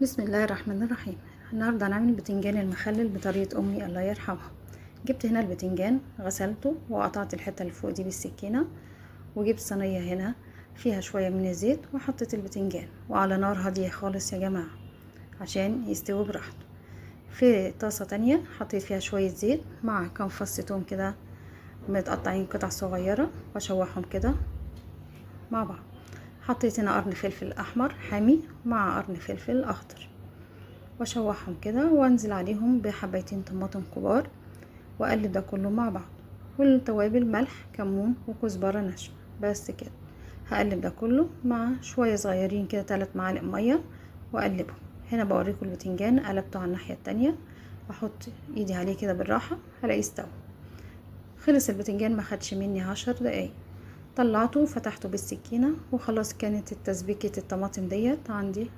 بسم الله الرحمن الرحيم. النهارده هنعمل البتنجان المخلل بطريقه امي الله يرحمها. جبت هنا البتنجان غسلته وقطعت الحته اللي فوق دي بالسكينه، وجبت صينيه هنا فيها شويه من الزيت وحطيت البتنجان وعلى نار هاديه خالص يا جماعه عشان يستوي براحته. في طاسه تانية حطيت فيها شويه زيت مع كام فص توم كده متقطعين قطع صغيره واشوحهم كده مع بعض. حطيت هنا قرن فلفل احمر حامي مع قرن فلفل اخضر واشوحهم كده وانزل عليهم بحبايتين طماطم كبار واقلب ده كله مع بعض، والتوابل ملح كمون وكزبره ناشفه بس كده. هقلب ده كله مع شويه صغيرين كده 3 معالق ميه واقلبهم. هنا بوريكم البتنجان قلبته على الناحيه التانية، احط ايدي عليه كده بالراحه هلاقيه استوى. خلص البتنجان ما خدش مني 10 دقايق. طلعته وفتحته بالسكينه وخلاص، كانت التسبيكه الطماطم ديت عندي